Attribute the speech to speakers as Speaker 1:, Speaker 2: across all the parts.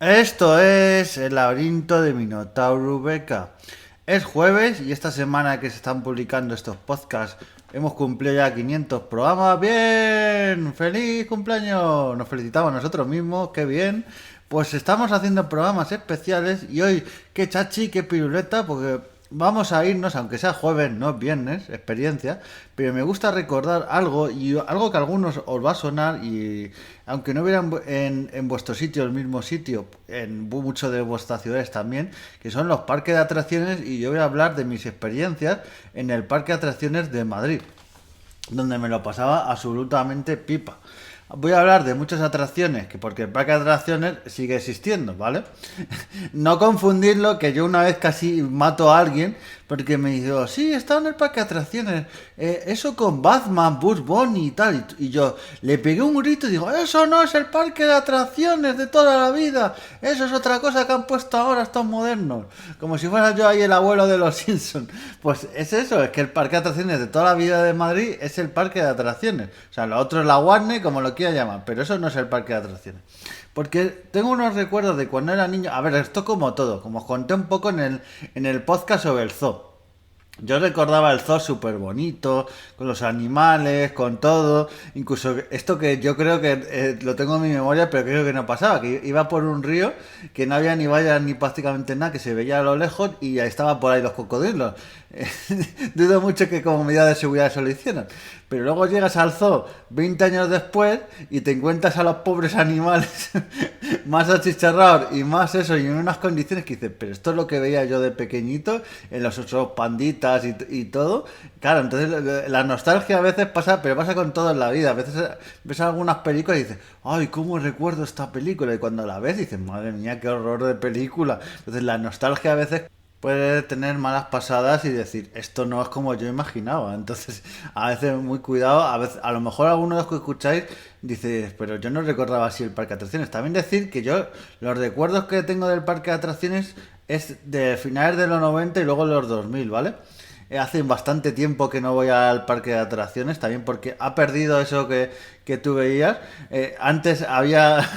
Speaker 1: Esto es el laberinto de Minotauro Beca. Es jueves y esta semana que se están publicando estos podcasts hemos cumplido ya 500 programas. ¡Bien! ¡Feliz cumpleaños! Nos felicitamos nosotros mismos, ¡qué bien! Pues estamos haciendo programas especiales y hoy, qué chachi, qué piruleta, porque vamos a irnos, aunque sea jueves, no es viernes, experiencia, pero me gusta recordar algo y algo que a algunos os va a sonar y aunque no hubiera en vuestro sitio el mismo sitio, en muchos de vuestras ciudades también, que son los parques de atracciones y yo voy a hablar de mis experiencias en el parque de atracciones de Madrid, donde me lo pasaba absolutamente pipa. Voy a hablar de muchas atracciones, que porque el parque de atracciones sigue existiendo, ¿vale? No confundirlo, que yo una vez casi mato a alguien porque me dijo, sí, está en el parque de atracciones, eso con Batman, Bugs Bunny y tal. Y yo le pegué un grito y digo, eso no es el parque de atracciones de toda la vida, eso es otra cosa que han puesto ahora estos modernos. Como si fuera yo ahí el abuelo de los Simpsons. Pues es eso, es que el parque de atracciones de toda la vida de Madrid es el parque de atracciones. O sea, lo otro es la Warner, como lo quiera llamar, pero eso no es el parque de atracciones. Porque tengo unos recuerdos de cuando era niño. A ver, esto como todo, como os conté un poco en el podcast sobre el zoo. Yo recordaba el zoo súper bonito, con los animales, con todo. Incluso esto que yo creo que lo tengo en mi memoria, pero creo que no pasaba. Que iba por un río que no había ni vallas ni prácticamente nada, que se veía a lo lejos y ya estaban por ahí los cocodrilos. Dudo mucho que como medida de seguridad eso lo hicieran. Pero luego llegas al zoo 20 años después y te encuentras a los pobres animales más achicharrados y más eso y en unas condiciones que dices, pero esto es lo que veía yo de pequeñito en los otros panditas y todo. Claro, entonces la nostalgia a veces pasa, pero pasa con todo en la vida. A veces ves algunas películas y dices, ay, cómo recuerdo esta película. Y cuando la ves dices, madre mía, qué horror de película. Entonces la nostalgia a veces puede tener malas pasadas y decir, esto no es como yo imaginaba. Entonces, a veces muy cuidado, a veces, a lo mejor algunos de los que escucháis dice, pero yo no recordaba así el parque de atracciones. También decir que yo los recuerdos que tengo del parque de atracciones es de finales de los 90 y luego los 2000, ¿vale? Hace bastante tiempo que no voy al parque de atracciones, también porque ha perdido eso que tú veías. Antes había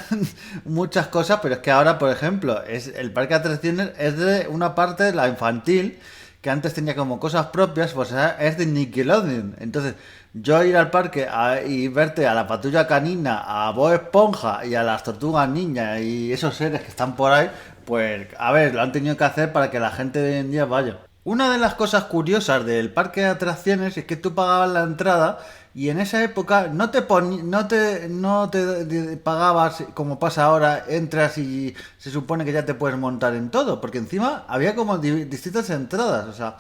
Speaker 1: muchas cosas, pero es que ahora, por ejemplo, el parque de atracciones es de una parte, la infantil, que antes tenía como cosas propias, pues es de Nickelodeon. Entonces, yo ir al parque y verte a la patrulla canina, a Bob Esponja y a las tortugas ninja y esos seres que están por ahí, pues a ver, lo han tenido que hacer para que la gente de hoy en día vaya. Una de las cosas curiosas del parque de atracciones es que tú pagabas la entrada y en esa época no te pagabas como pasa ahora, entras y se supone que ya te puedes montar en todo, porque encima había como distintas entradas, o sea,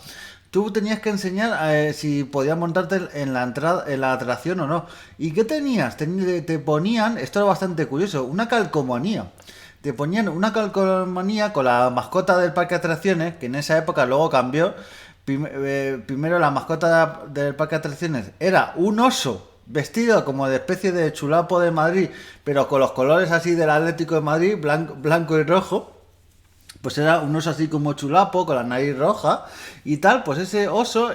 Speaker 1: tú tenías que enseñar si podías montarte en la entrada, en la atracción o no. ¿Y qué tenías? Te ponían, esto era bastante curioso, una calcomanía. Te ponían una calcomanía con la mascota del parque de atracciones, que en esa época luego cambió. Primero la mascota del parque de atracciones era un oso vestido como de especie de chulapo de Madrid, pero con los colores así del Atlético de Madrid, blanco y rojo. Pues era un oso así como chulapo, con la nariz roja y tal, pues ese oso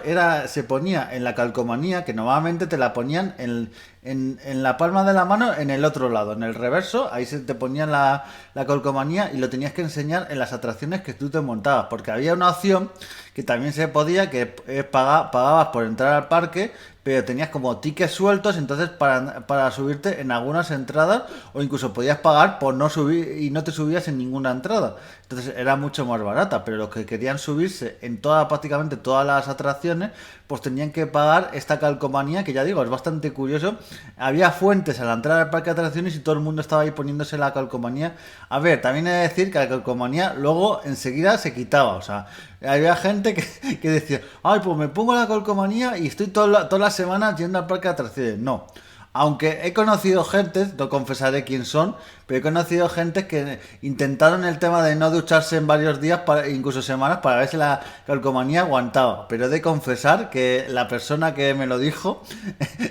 Speaker 1: se ponía en la calcomanía, que normalmente te la ponían en la palma de la mano en el otro lado, en el reverso, ahí se te ponía la calcomanía y lo tenías que enseñar en las atracciones que tú te montabas, porque había una opción que también se podía, que pagabas por entrar al parque, pero tenías como tickets sueltos, entonces para subirte en algunas entradas, o incluso podías pagar por no subir y no te subías en ninguna entrada. Entonces era mucho más barata, pero los que querían subirse en prácticamente todas las atracciones, pues tenían que pagar esta calcomanía, que ya digo, es bastante curioso. Había fuentes a la entrada del parque de atracciones y todo el mundo estaba ahí poniéndose la calcomanía. A ver, también he de decir que la calcomanía luego enseguida se quitaba, o sea, había gente que decía, ay, pues me pongo la calcomanía y estoy todas las semanas yendo al parque de atracciones. No. Aunque he conocido gente, no confesaré quién son, pero he conocido gente que intentaron el tema de no ducharse en varios días, incluso semanas, para ver si la calcomanía aguantaba. Pero he de confesar que la persona que me lo dijo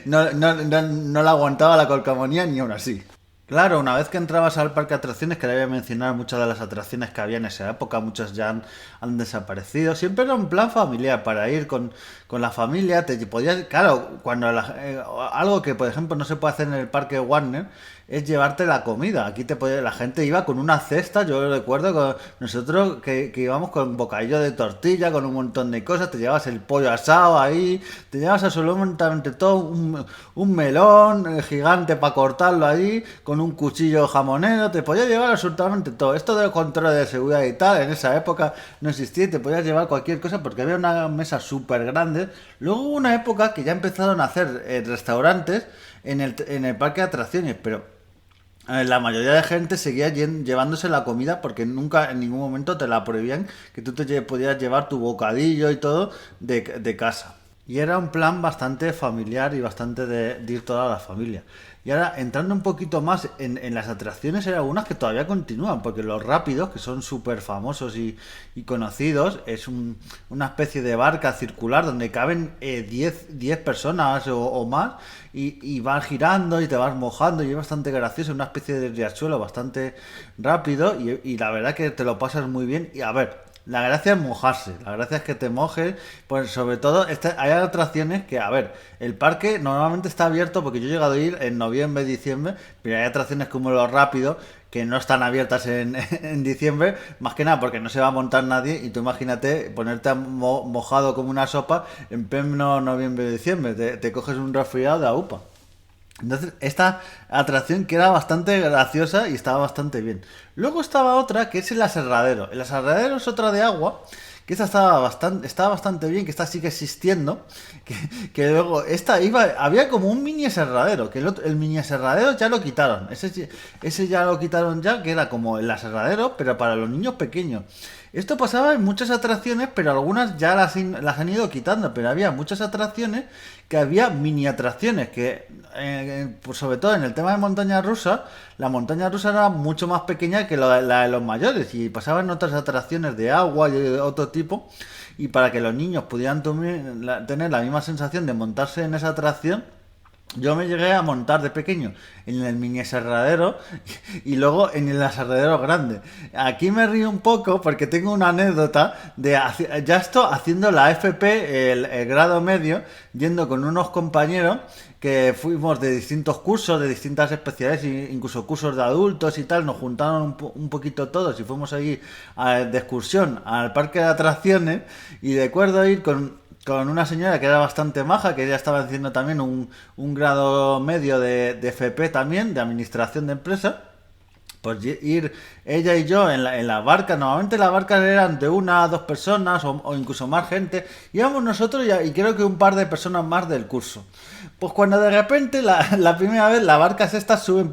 Speaker 1: no la aguantaba la calcomanía ni aún así. Claro, una vez que entrabas al parque de atracciones, que le voy a mencionar muchas de las atracciones que había en esa época, muchas ya han desaparecido. Siempre era un plan familiar para ir con la familia. Te podías, claro, algo que por ejemplo no se puede hacer en el parque Warner es llevarte la comida. Aquí la gente iba con una cesta, yo recuerdo con nosotros que íbamos con bocadillo de tortilla, con un montón de cosas, te llevas el pollo asado ahí, te llevas absolutamente todo, un melón gigante para cortarlo allí, con un cuchillo jamonero, te podías llevar absolutamente todo. Esto del control de seguridad y tal, en esa época no existía y te podías llevar cualquier cosa porque había una mesa súper grande. Luego hubo una época que ya empezaron a hacer restaurantes en el parque de atracciones, pero la mayoría de gente seguía llevándose la comida porque nunca en ningún momento te la prohibían que tú podías llevar tu bocadillo y todo de casa. Y era un plan bastante familiar y bastante de ir toda la familia. Y ahora, entrando un poquito más en las atracciones, hay algunas que todavía continúan, porque los rápidos, que son súper famosos y conocidos, es una especie de barca circular donde caben 10 personas o más y van girando y te vas mojando y es bastante gracioso, una especie de riachuelo bastante rápido y la verdad que te lo pasas muy bien. Y a ver, la gracia es mojarse, la gracia es que te mojes, pues sobre todo hay atracciones que, a ver, el parque normalmente está abierto porque yo he llegado a ir en noviembre, diciembre, pero hay atracciones como los rápidos que no están abiertas en diciembre, más que nada porque no se va a montar nadie y tú imagínate ponerte mojado como una sopa en pleno noviembre, diciembre, te coges un resfriado de aupa. Entonces, esta atracción que era bastante graciosa y estaba bastante bien. Luego estaba otra que es el aserradero. El aserradero es otra de agua, que esta estaba bastante bien, que esta sigue existiendo. Que luego, había como un mini aserradero, que el mini aserradero ya lo quitaron. Ese ya lo quitaron ya, que era como el aserradero, pero para los niños pequeños. Esto pasaba en muchas atracciones, pero algunas ya las han ido quitando. Pero había muchas atracciones que había mini atracciones, que pues sobre todo en el tema de montaña rusa, la montaña rusa era mucho más pequeña que la de los mayores y pasaban otras atracciones de agua y de otro tipo. Y para que los niños pudieran tener la misma sensación de montarse en esa atracción, yo me llegué a montar de pequeño en el mini aserradero y luego en el aserradero grande. Aquí me río un poco porque tengo una anécdota de ya esto haciendo la FP, el grado medio, yendo con unos compañeros que fuimos de distintos cursos, de distintas especialidades, incluso cursos de adultos y tal, nos juntaron un poquito todos y fuimos allí de excursión al parque de atracciones y recuerdo ir con una señora que era bastante maja, que ella estaba haciendo también un grado medio de FP también, de administración de empresa. Pues ir ella y yo en la barca, normalmente las barcas eran de una a dos personas o incluso más gente, íbamos nosotros y creo que un par de personas más del curso. Pues cuando de repente la primera vez las barcas estas suben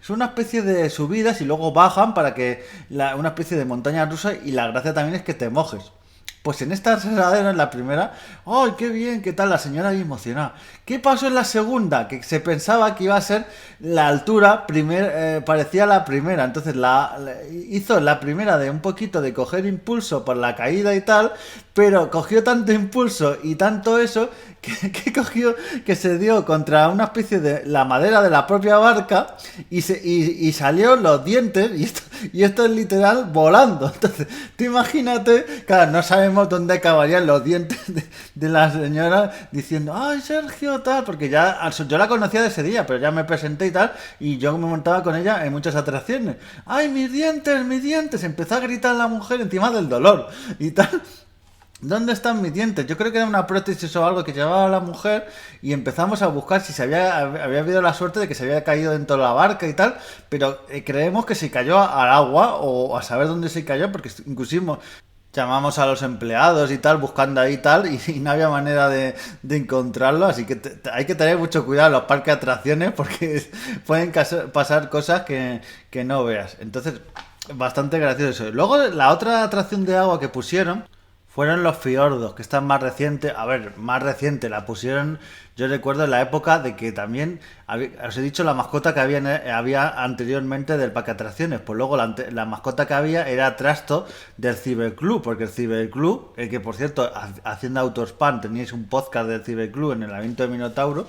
Speaker 1: es una especie de subidas y luego bajan para que una especie de montaña rusa y la gracia también es que te mojes. Pues en esta aserradero, en la primera, ¡ay, qué bien! ¿Qué tal? La señora ahí emocionada. ¿Qué pasó en la segunda? Que se pensaba que iba a ser la altura, parecía la primera. Entonces hizo la primera de un poquito de coger impulso por la caída y tal, pero cogió tanto impulso y tanto eso que se dio contra una especie de la madera de la propia barca y salió los dientes y esto es literal volando. Entonces, tú imagínate, claro, no sabemos dónde acabarían los dientes de la señora diciendo, ay Sergio, tal, porque yo la conocía de ese día, pero ya me presenté y tal, y yo me montaba con ella en muchas atracciones. Ay, mis dientes, empezó a gritar la mujer encima del dolor y tal. ¿Dónde están mis dientes? Yo creo que era una prótesis o algo que llevaba la mujer y empezamos a buscar si había habido la suerte de que se había caído dentro de la barca y tal, pero creemos que se cayó al agua o a saber dónde se cayó porque inclusive llamamos a los empleados y tal buscando ahí y tal y no había manera de encontrarlo, así que hay que tener mucho cuidado en los parques de atracciones porque pueden pasar cosas que no veas. Entonces, bastante gracioso. Luego la otra atracción de agua que pusieron fueron los fiordos, que están más recientes. A ver, más reciente, la pusieron Yo recuerdo la época de que también, os he dicho la mascota que había anteriormente del parque de atracciones, pues luego la mascota que había era Trasto del Ciberclub, porque el Ciberclub, el que por cierto, haciendo Autospam, teníais un podcast del Ciberclub en el laberinto de Minotauro,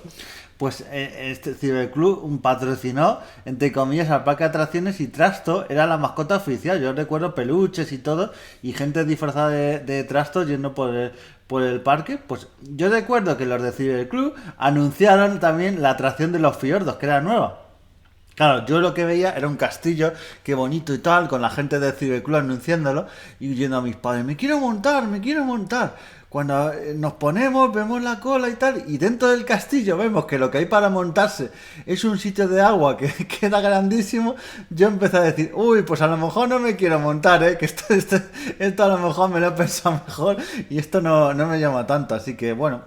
Speaker 1: pues este Ciberclub patrocinó, entre comillas, al parque de atracciones y Trasto era la mascota oficial. Yo recuerdo peluches y todo, y gente disfrazada de Trasto yendo por el parque. Pues yo recuerdo que los de Ciberclub anunciaron también la atracción de los fiordos, que era nueva. Claro, yo lo que veía era un castillo, qué bonito y tal, con la gente del Ciberclub anunciándolo y yendo a mis padres, me quiero montar, me quiero montar. Cuando nos ponemos, vemos la cola y tal, y dentro del castillo vemos que lo que hay para montarse es un sitio de agua que era grandísimo, yo empecé a decir, uy, pues a lo mejor no me quiero montar, que esto a lo mejor me lo he pensado mejor y esto no me llama tanto, así que bueno.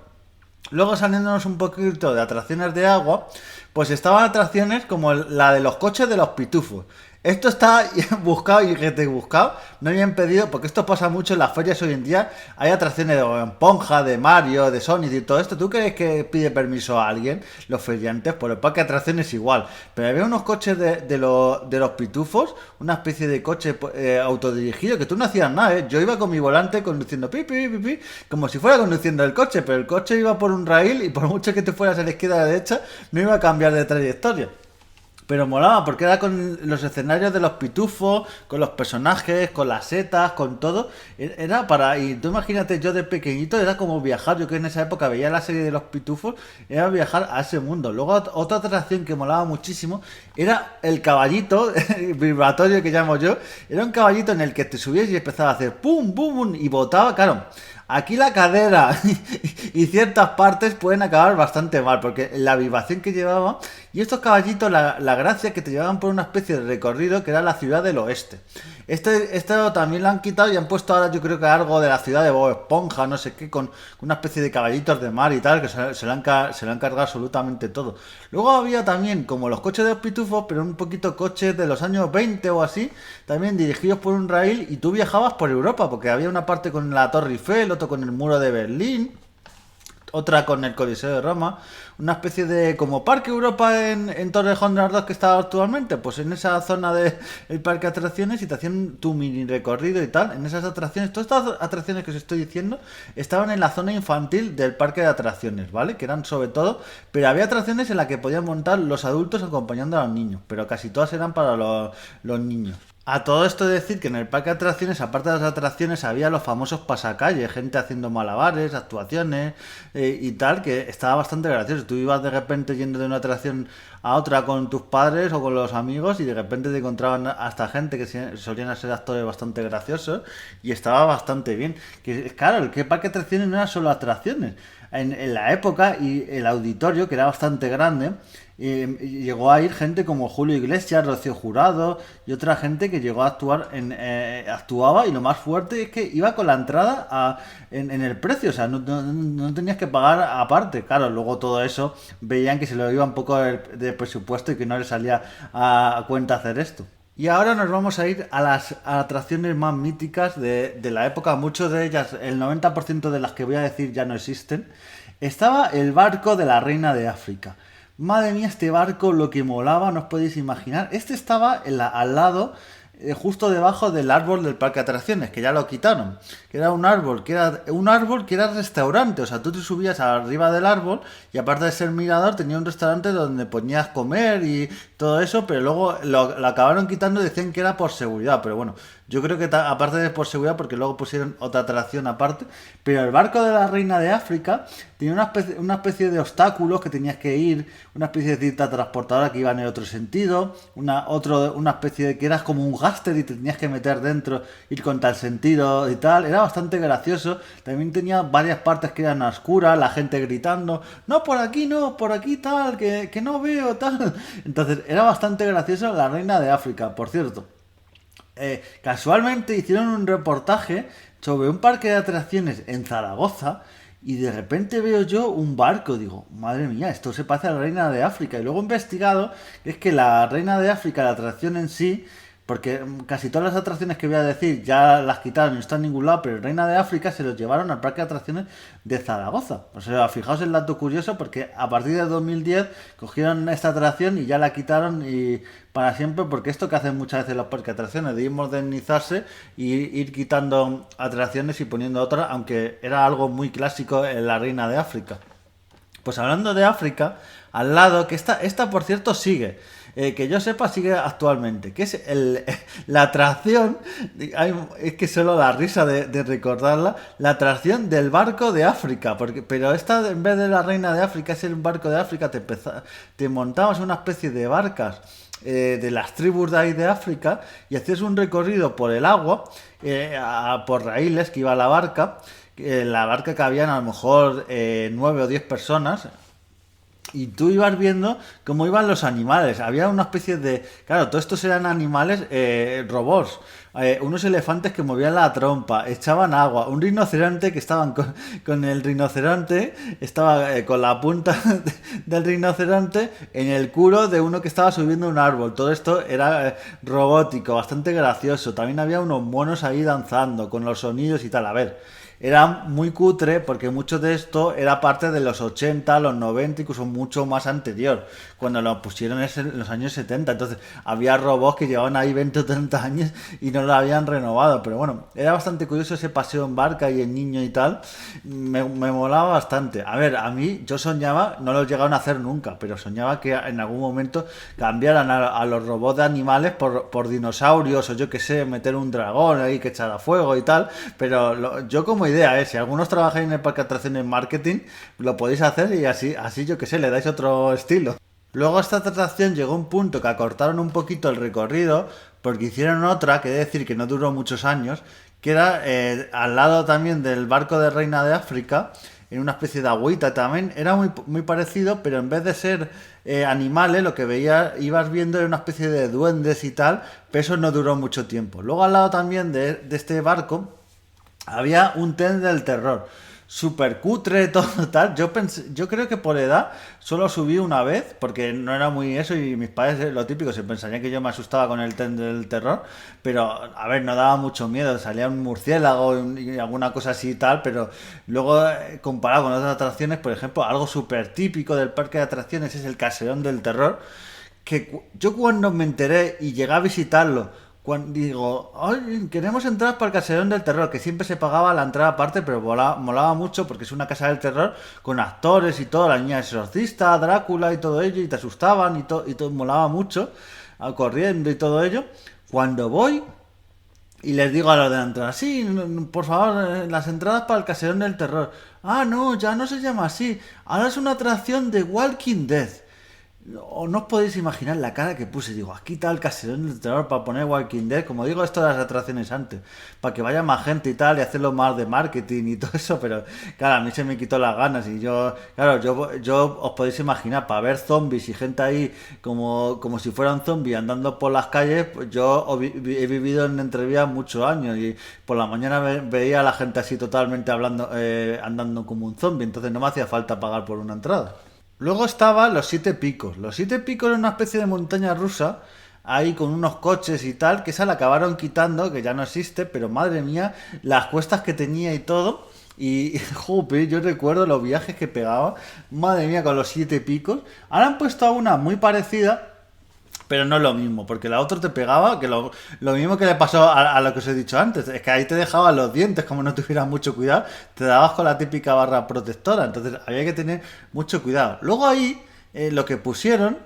Speaker 1: Luego saliéndonos un poquito de atracciones de agua, pues estaban atracciones como la de los coches de los pitufos. Esto está buscado y que te he buscado. No habían pedido, porque esto pasa mucho en las ferias hoy en día. Hay atracciones de Esponja, de Mario, de Sonic y todo esto. ¿Tú crees que pide permiso a alguien, los feriantes? Por el parque de atracciones igual. Pero había unos coches de los pitufos, una especie de coche autodirigido, que tú no hacías nada, ¿eh? Yo iba con mi volante conduciendo como si fuera conduciendo el coche, pero el coche iba por un raíl y por mucho que te fueras a la izquierda o a la derecha, no iba a cambiar de trayectoria. Pero molaba porque era con los escenarios de los pitufos, con los personajes, con las setas, con todo. Era para... Y tú imagínate, yo de pequeñito era como viajar. Yo que en esa época veía la serie de los pitufos, era viajar a ese mundo. Luego otra atracción que molaba muchísimo era el caballito, el vibratorio que llamo yo. Era un caballito en el que te subías y empezaba a hacer pum, pum, pum, y botaba, claro. Aquí la cadera y ciertas partes pueden acabar bastante mal, porque la vibración que llevaba, y estos caballitos, la gracia que te llevaban por una especie de recorrido que era la ciudad del oeste. Esto también lo han quitado y han puesto ahora, yo creo que algo de la ciudad de Bob Esponja, no sé qué, con una especie de caballitos de mar y tal, que se lo han cargado absolutamente todo. Luego había también como los coches de los pitufos, pero un poquito coches de los años 20 o así, también dirigidos por un rail, y tú viajabas por Europa, porque había una parte con la Torre Eiffel, otro con el muro de Berlín, otra con el Coliseo de Roma, una especie de como Parque Europa en Torrejón de Ardoz que está actualmente, pues en esa zona del parque de atracciones, y te hacían tu mini recorrido y tal, en esas atracciones. Todas estas atracciones que os estoy diciendo estaban en la zona infantil del parque de atracciones, ¿vale? Que eran sobre todo, pero había atracciones en las que podían montar los adultos acompañando a los niños, pero casi todas eran para los niños. A todo esto decir que en el parque de atracciones, aparte de las atracciones, había los famosos pasacalles, gente haciendo malabares, actuaciones y tal, que estaba bastante gracioso. Tú ibas de repente yendo de una atracción a otra con tus padres o con los amigos y de repente te encontraban hasta gente que solían ser actores bastante graciosos y estaba bastante bien. Que claro, el que parque de atracciones no era solo atracciones. En la época, y el auditorio, que era bastante grande, llegó a ir gente como Julio Iglesias, Rocío Jurado y otra gente que llegó a actuar actuaba, y lo más fuerte es que iba con la entrada en el precio, o sea, no tenías que pagar aparte. Claro, luego todo eso veían que se lo iba un poco de presupuesto y que no les salía a cuenta hacer esto. Y ahora nos vamos a ir a las atracciones más míticas de la época. Muchas de ellas, el 90% de las que voy a decir ya no existen. Estaba el barco de la Reina de África. Madre mía, este barco, lo que molaba, no os podéis imaginar. Este estaba al lado, justo debajo del árbol del parque de atracciones, que ya lo quitaron. Que era un árbol que era restaurante. O sea, tú te subías arriba del árbol y aparte de ser mirador, tenía un restaurante donde ponías comer y todo eso, pero luego lo acabaron quitando y decían que era por seguridad. Pero bueno, yo creo que aparte de por seguridad, porque luego pusieron otra atracción aparte. Pero el barco de la Reina de África tenía una especie de obstáculos que tenías que ir, una especie de cinta transportadora que iba en el otro sentido, una especie de que eras como un gáster y te tenías que meter dentro, ir con tal sentido y tal. Era bastante gracioso. También tenía varias partes que eran oscuras, la gente gritando, no, por aquí tal, que no veo tal. Entonces era bastante gracioso la Reina de África, por cierto. Casualmente hicieron un reportaje sobre un parque de atracciones en Zaragoza y de repente veo yo un barco, digo, madre mía, esto se parece a la Reina de África. Y luego he investigado que es que la Reina de África, la atracción en sí, porque casi todas las atracciones que voy a decir ya las quitaron y no están en ningún lado, pero el Reina de África se los llevaron al parque de atracciones de Zaragoza. O sea, fijaos el dato curioso, porque a partir de 2010 cogieron esta atracción y ya la quitaron y para siempre, porque esto que hacen muchas veces los parques de atracciones, de ir modernizarse y ir quitando atracciones y poniendo otras, aunque era algo muy clásico en la Reina de África. Pues hablando de África, al lado, que esta por cierto sigue, que yo sepa sigue actualmente, que es la atracción, es que solo la risa de recordarla, la atracción del barco de África, pero esta en vez de la Reina de África es el barco de África, te montabas una especie de barcas de las tribus de ahí de África y hacías un recorrido por el agua, por raíles que iba la barca cabían a lo mejor 9 o 10 personas y tú ibas viendo cómo iban los animales. Había una especie de... Claro, todos estos eran animales robots. Unos elefantes que movían la trompa, echaban agua. Un rinoceronte que estaban con el rinoceronte, estaba con la punta del rinoceronte en el culo de uno que estaba subiendo un árbol. Todo esto era robótico, bastante gracioso. También había unos monos ahí danzando con los sonidos y tal. A ver, era muy cutre porque mucho de esto era parte de los 80, los 90, incluso mucho más anterior, cuando lo pusieron en los años 70. Entonces había robots que llevaban ahí 20 o 30 años y no lo habían renovado. Pero bueno, era bastante curioso ese paseo en barca y en niño y tal. Me molaba bastante. A ver, a mí yo soñaba, no lo llegaron a hacer nunca, pero soñaba que en algún momento cambiaran a los robots de animales por dinosaurios o yo que sé, meter un dragón ahí que echara fuego y tal. Pero yo como idea, si algunos trabajáis en el parque de atracciones en marketing, lo podéis hacer y así yo que sé, le dais otro estilo. Luego esta atracción llegó a un punto que acortaron un poquito el recorrido porque hicieron otra, que he de decir que no duró muchos años, que era al lado también del barco de Reina de África, en una especie de agüita también, era muy parecido, pero en vez de ser animales, lo que ibas viendo era una especie de duendes y tal, pero eso no duró mucho tiempo. Luego al lado también de este barco había un tren del terror, super cutre, todo tal. Yo creo que por edad solo subí una vez, porque no era muy eso, y mis padres, lo típico, se pensarían que yo me asustaba con el tren del terror, pero a ver, no daba mucho miedo, salía un murciélago y alguna cosa así y tal, pero luego comparado con otras atracciones, por ejemplo, algo súper típico del parque de atracciones es el Caserón del Terror, que yo cuando me enteré y llegué a visitarlo, cuando digo, ay, queremos entrar para el Caserón del Terror, que siempre se pagaba la entrada aparte, pero molaba mucho porque es una casa del terror con actores y todo, la niña exorcista, Drácula y todo ello, y te asustaban y todo molaba mucho, corriendo y todo ello. Cuando voy y les digo a los de la entrada, sí, por favor, las entradas para el Caserón del Terror. Ah, no, ya no se llama así, ahora es una atracción de Walking Dead. O no os podéis imaginar la cara que puse. Digo, aquí está el Caserón del Terror para poner Walking Dead. Como digo, esto de las atracciones antes. Para que vaya más gente y tal. Y hacerlo más de marketing y todo eso. Pero claro, a mí se me quitó las ganas. Y yo os podéis imaginar. Para ver zombies y gente ahí como si fuera un zombie andando por las calles. Pues yo he vivido en Entrevías muchos años. Y por la mañana veía a la gente así totalmente andando como un zombie. Entonces no me hacía falta pagar por una entrada. Luego estaban los Siete Picos. Los Siete Picos era una especie de montaña rusa, ahí con unos coches y tal, que esa la acabaron quitando, que ya no existe, pero madre mía, las cuestas que tenía y todo. Y, joder, yo recuerdo los viajes que pegaba, madre mía, con los Siete Picos. Ahora han puesto una muy parecida, pero no es lo mismo, porque la otra te pegaba, que lo mismo que le pasó a lo que os he dicho antes, es que ahí te dejaban los dientes, como no tuvieras mucho cuidado, te dabas con la típica barra protectora, entonces había que tener mucho cuidado. Luego ahí, lo que pusieron,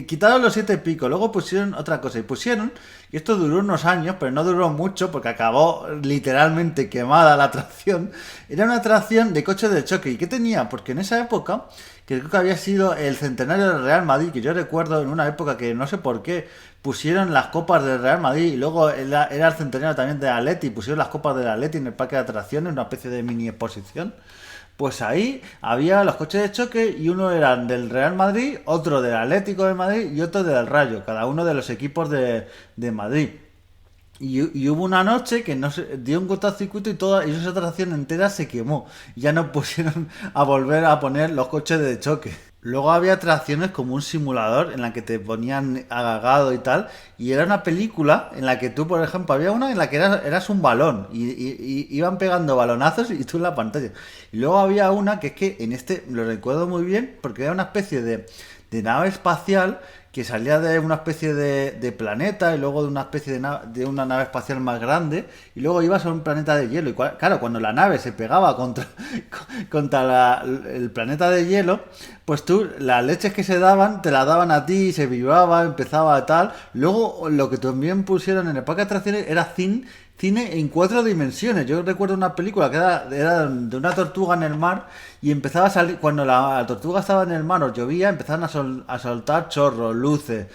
Speaker 1: quitaron los Siete Picos, luego pusieron otra cosa, y esto duró unos años, pero no duró mucho, porque acabó literalmente quemada la atracción, era una atracción de coches de choque, ¿y qué tenía? Porque en esa época que creo que había sido el centenario del Real Madrid, que yo recuerdo en una época que no sé por qué pusieron las copas del Real Madrid y luego era el centenario también de Atleti, pusieron las copas del Atleti en el parque de atracciones, una especie de mini exposición. Pues ahí había los coches de choque y uno eran del Real Madrid, otro del Atlético de Madrid y otro del Rayo, cada uno de los equipos de Madrid. Y hubo una noche que no se dio un cortocircuito y esa atracción entera se quemó. Ya no pusieron a volver a poner los coches de choque. Luego había atracciones como un simulador en la que te ponían agagado y tal. Y era una película en la que tú, por ejemplo, había una en la que eras un balón y iban pegando balonazos y tú en la pantalla. Y luego había una que es que en este lo recuerdo muy bien porque era una especie de nave espacial que salía de una especie de planeta y luego de una especie de una nave espacial más grande y luego ibas a un planeta de hielo y claro, cuando la nave se pegaba contra, contra el planeta de hielo, pues tú las leches que se daban te las daban a ti, se vibraba, empezaba tal. Luego lo que también pusieron en el parque de atracciones era cine en 4 dimensiones. Yo recuerdo una película que era de una tortuga en el mar y empezaba a salir, cuando la tortuga estaba en el mar o llovía, empezaban a soltar chorros, luces.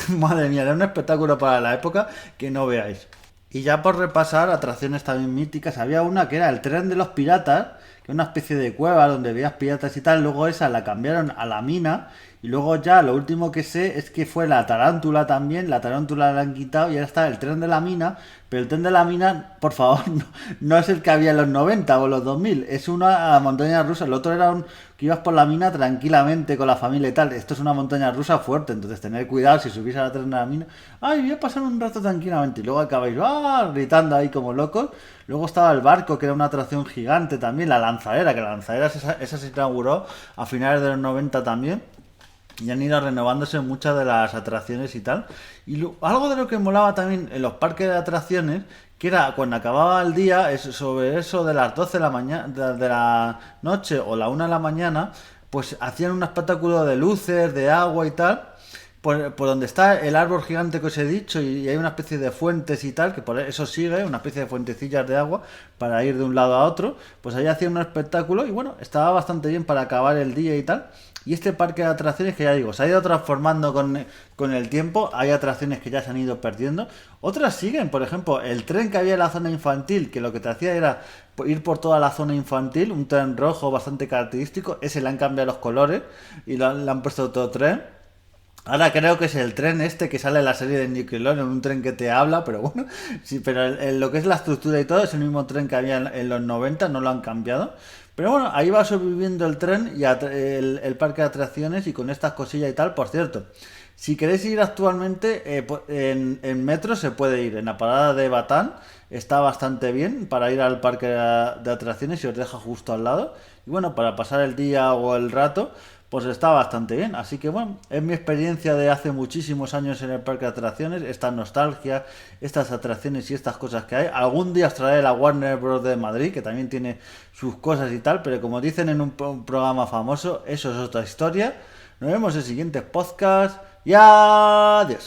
Speaker 1: Madre mía, era un espectáculo para la época que no veáis. Y ya por repasar atracciones también míticas, había una que era el tren de los piratas, que era una especie de cueva donde veías piratas y tal, luego esa la cambiaron a la mina, y luego ya lo último que sé es que fue la tarántula también, la tarántula la han quitado y ahora está el tren de la mina, pero el tren de la mina, por favor, no es el que había en los 90 o los 2000, es una montaña rusa, el otro era un que ibas por la mina tranquilamente con la familia y tal, esto es una montaña rusa fuerte, entonces tener cuidado si subís a la tren de la mina, ay, voy a pasar un rato tranquilamente y luego acabáis gritando ahí como locos. Luego estaba el barco, que era una atracción gigante también, la lanzadera, que la lanzadera esa se inauguró a finales de los 90 también. Y han ido renovándose muchas de las atracciones y tal. Y algo de lo que molaba también en los parques de atracciones, que era cuando acababa el día, sobre eso de las 12 de la mañana, de la noche o la 1 de la mañana, pues hacían un espectáculo de luces, de agua y tal. Por donde está el árbol gigante que os he dicho y hay una especie de fuentes y tal, que por eso sigue, una especie de fuentecillas de agua para ir de un lado a otro, pues ahí hacían un espectáculo y bueno, estaba bastante bien para acabar el día y tal. Y este parque de atracciones que ya digo, se ha ido transformando con el tiempo, hay atracciones que ya se han ido perdiendo, otras siguen, por ejemplo, el tren que había en la zona infantil, que lo que te hacía era ir por toda la zona infantil, un tren rojo bastante característico, ese le han cambiado los colores y le han puesto otro tren. Ahora creo que es el tren este que sale en la serie de Nickelodeon, un tren que te habla, pero bueno, sí, pero lo que es la estructura y todo es el mismo tren que había en los 90, no lo han cambiado. Pero bueno, ahí va sobreviviendo el tren y el parque de atracciones y con estas cosillas y tal. Por cierto, si queréis ir actualmente en metro se puede ir, en la parada de Batán está bastante bien para ir al parque de atracciones y os deja justo al lado. Y bueno, para pasar el día o el rato pues está bastante bien. Así que bueno, es mi experiencia de hace muchísimos años en el parque de atracciones, esta nostalgia, estas atracciones y estas cosas que hay. Algún día os traeré la Warner Bros. De Madrid, que también tiene sus cosas y tal, pero como dicen en un programa famoso, eso es otra historia. Nos vemos en siguientes podcasts y adiós.